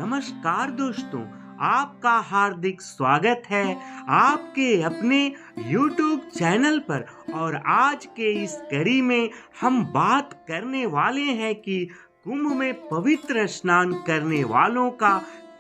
नमस्कार दोस्तों, आपका हार्दिक स्वागत है आपके अपने YouTube चैनल पर। और आज के इस कड़ी में हम बात करने वाले हैं कि कुंभ में पवित्र स्नान करने वालों का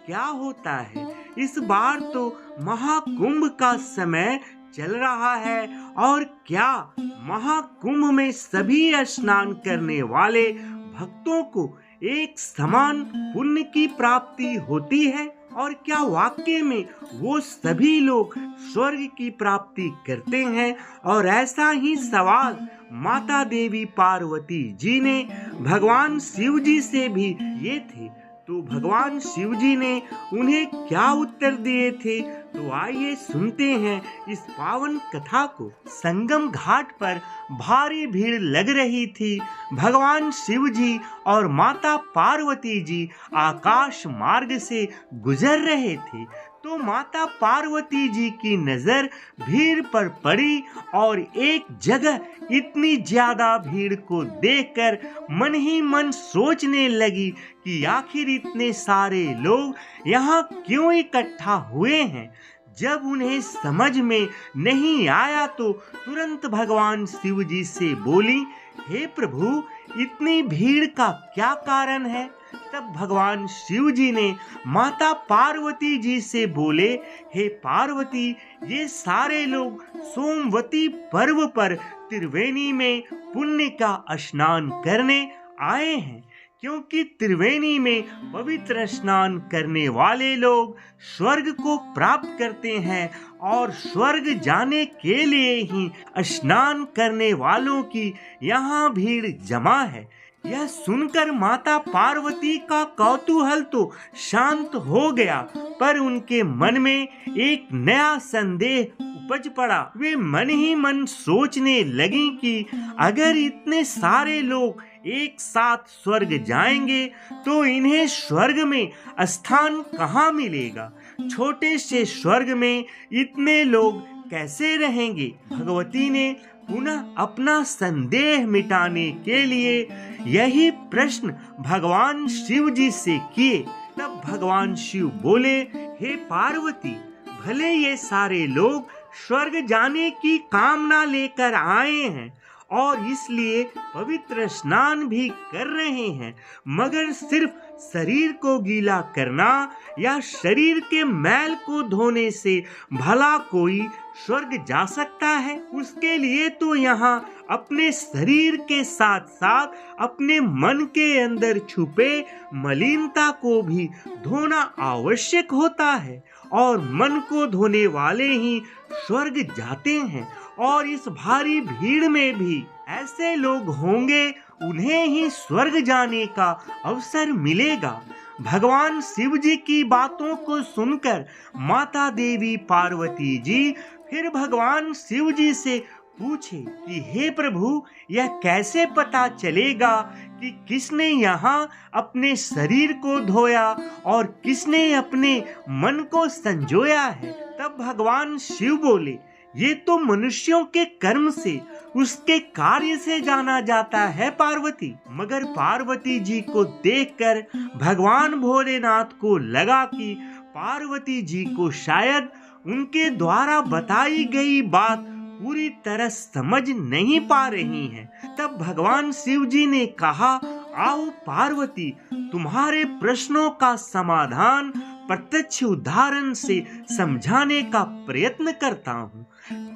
क्या होता है। इस बार तो महाकुंभ का समय चल रहा है और क्या महाकुंभ में सभी स्नान करने वाले भक्तों को एक समान पुण्य की प्राप्ति होती है और क्या वाकई में वो सभी लोग स्वर्ग की प्राप्ति करते हैं। और ऐसा ही सवाल माता देवी पार्वती जी ने भगवान शिव जी से भी किए थे, तो भगवान शिव जी ने उन्हें क्या उत्तर दिए थे, तो आइए सुनते हैं इस पावन कथा को। संगम घाट पर भारी भीड़ लग रही थी। भगवान शिव जी और माता पार्वती जी आकाश मार्ग से गुजर रहे थे, तो माता पार्वती जी की नजर भीड़ पर पड़ी और एक जगह इतनी ज्यादा भीड़ को देखकर मन ही मन सोचने लगी कि आखिर इतने सारे लोग यहाँ क्यों इकट्ठा हुए हैं। जब उन्हें समझ में नहीं आया तो तुरंत भगवान शिव जी से बोली, हे प्रभु, इतनी भीड़ का क्या कारण है। तब भगवान शिव जी ने माता पार्वती जी से बोले, हे पार्वती, ये सारे लोग सोमवती पर्व पर त्रिवेणी में पुण्य का स्नान करने आए हैं, क्योंकि त्रिवेणी में पवित्र स्नान करने वाले लोग स्वर्ग को प्राप्त करते हैं और स्वर्ग जाने के लिए ही स्नान करने वालों की यहाँ भीड़ जमा है। यह सुनकर माता पार्वती का कौतूहल तो शांत हो गया, पर उनके मन में एक नया संदेह उपज पड़ा। वे मन ही मन सोचने लगी कि अगर इतने सारे लोग एक साथ स्वर्ग जाएंगे तो इन्हें स्वर्ग में स्थान कहाँ मिलेगा। छोटे से स्वर्ग में इतने लोग कैसे रहेंगे। भगवती ने पुनः अपना संदेह मिटाने के लिए यही प्रश्न भगवान शिव जी से किए। तब भगवान शिव बोले, हे पार्वती, भले ये सारे लोग स्वर्ग जाने की कामना लेकर आए हैं और इसलिए पवित्र स्नान भी कर रहे हैं, मगर सिर्फ शरीर को गीला करना या शरीर के मैल को धोने से भला कोई स्वर्ग जा सकता है। उसके लिए तो यहाँ अपने शरीर के साथ साथ अपने मन के अंदर छुपे मलिनता को भी धोना आवश्यक होता है, और मन को धोने वाले ही स्वर्ग जाते हैं। और इस भारी भीड़ में भी ऐसे लोग होंगे, उन्हें ही स्वर्ग जाने का अवसर मिलेगा। भगवान शिव जी की बातों को सुनकर माता देवी पार्वती जी फिर भगवान शिव जी से पूछे कि हे प्रभु, यह कैसे पता चलेगा कि किसने यहाँ अपने शरीर को धोया और किसने अपने मन को संजोया है। तब भगवान शिव बोले, ये तो मनुष्यों के कर्म से, उसके कार्य से जाना जाता है पार्वती। मगर पार्वती जी को देखकर भगवान भोलेनाथ को लगा कि पार्वती जी को शायद उनके द्वारा बताई गई बात पूरी तरह समझ नहीं पा रही हैं। तब भगवान शिव जी ने कहा, आओ पार्वती, तुम्हारे प्रश्नों का समाधान प्रत्यक्ष उदाहरण से समझाने का प्रयत्न करता हूँ।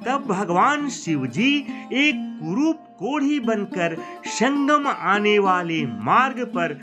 तब भगवान शिव जी एक कुरूप कोढ़ी बनकर संगम आने वाले मार्ग पर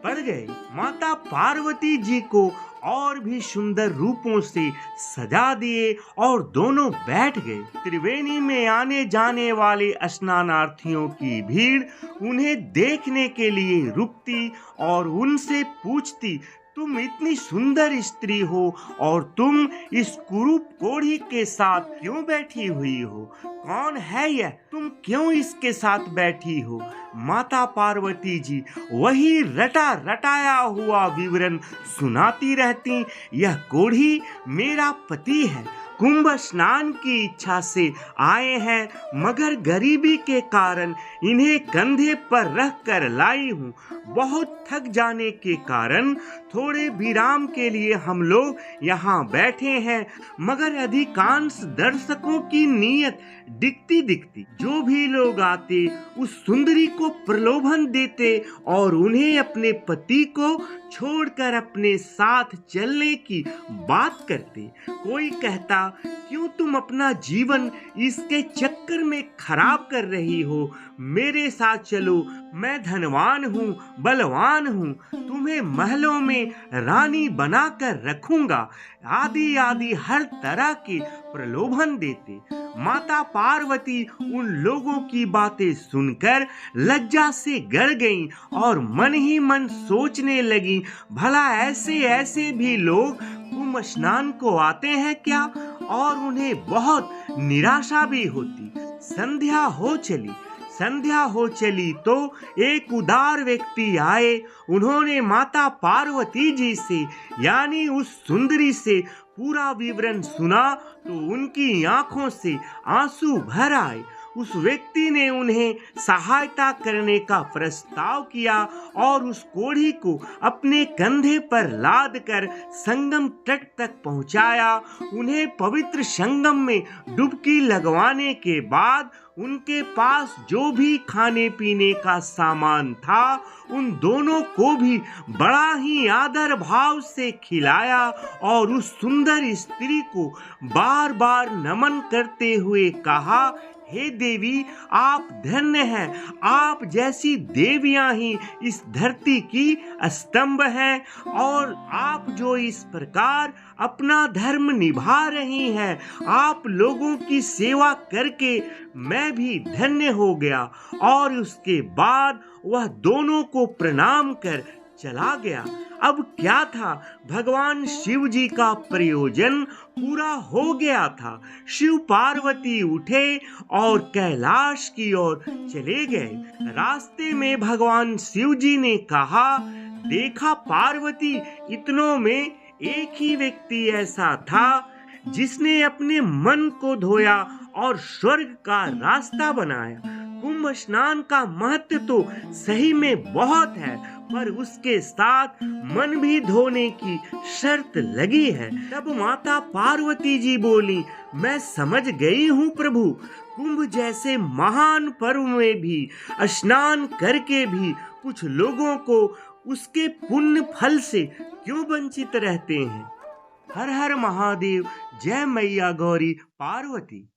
पड़ गए। माता पार्वती जी को और भी सुंदर रूपों से सजा दिए और दोनों बैठ गए। त्रिवेणी में आने जाने वाले स्नानार्थियों की भीड़ उन्हें देखने के लिए रुकती और उनसे पूछती, तुम इतनी सुंदर स्त्री हो और तुम इस कुरूप कोढ़ी के साथ क्यों बैठी हुई हो? कौन है यह? तुम क्यों इसके साथ बैठी हो? माता पार्वती जी वही रटा रटाया हुआ विवरण सुनाती रहती। यह कोढ़ी मेरा पति है, कुंभ स्नान की इच्छा से आए हैं, मगर गरीबी के कारण इन्हें कंधे पर रख कर लाई हूँ। बहुत थक जाने के कारण थोड़े विराम के लिए हम लोग यहाँ बैठे हैं, मगर अधिकांश दर्शकों की नीयत दिखती जो भी लोग आते उस सुंदरी को प्रलोभन देते और उन्हें अपने पति को छोड़कर अपने साथ चलने की बात करते। कोई कहता, क्यों तुम अपना जीवन इसके चक्कर में खराब कर रही हो, मेरे साथ चलो, मैं धनवान हूँ, बलवान हूँ, तुम्हें महलों में रानी बनाकर रखूंगा, आदि आदि हर तरह के प्रलोभन देते। माता पार्वती उन लोगों की बातें सुनकर लज्जा से गड़ गईं और मन ही मन सोचने लगी, भला ऐसे ऐसे भी लोग कुंभ स्नान को आते हैं क्या? और उन्हें बहुत निराशा भी होती। संध्या हो चली तो एक उदार व्यक्ति आए। उन्होंने माता पार्वती जी से यानी उस सुंदरी से पूरा विवरण सुना तो उनकी आंखों से आंसू भर आए। उस व्यक्ति ने उन्हें सहायता करने का प्रस्ताव किया और उस कोढ़ी को अपने कंधे पर लाद कर संगम तट तक पहुंचाया। उन्हें पवित्र संगम में डुबकी लगवाने के बाद उनके पास जो भी खाने पीने का सामान था उन दोनों को भी बड़ा ही आदर भाव से खिलाया और उस सुंदर स्त्री को बार बार नमन करते हुए कहा, हे देवी, आप धन्य हैं, आप जैसी देवियां ही इस धरती की स्तंभ हैं और आप जो इस प्रकार अपना धर्म निभा रही हैं, आप लोगों की सेवा करके मैं भी धन्य हो गया। और उसके बाद वह दोनों को प्रणाम कर चला गया। अब क्या था, भगवान शिव जी का प्रयोजन पूरा हो गया था। शिव पार्वती उठे और कैलाश की ओर चले गए। रास्ते में भगवान शिव जी ने कहा, देखा पार्वती, इतनों में एक ही व्यक्ति ऐसा था जिसने अपने मन को धोया और स्वर्ग का रास्ता बनाया। कुंभ स्नान का महत्व तो सही में बहुत है, पर उसके साथ मन भी धोने की शर्त लगी है। तब माता पार्वती जी बोली, मैं समझ गई हूँ प्रभु, कुंभ जैसे महान पर्व में भी स्नान करके भी कुछ लोगों को उसके पुण्य फल से क्यों वंचित रहते हैं। हर हर महादेव। जय मैया गौरी पार्वती।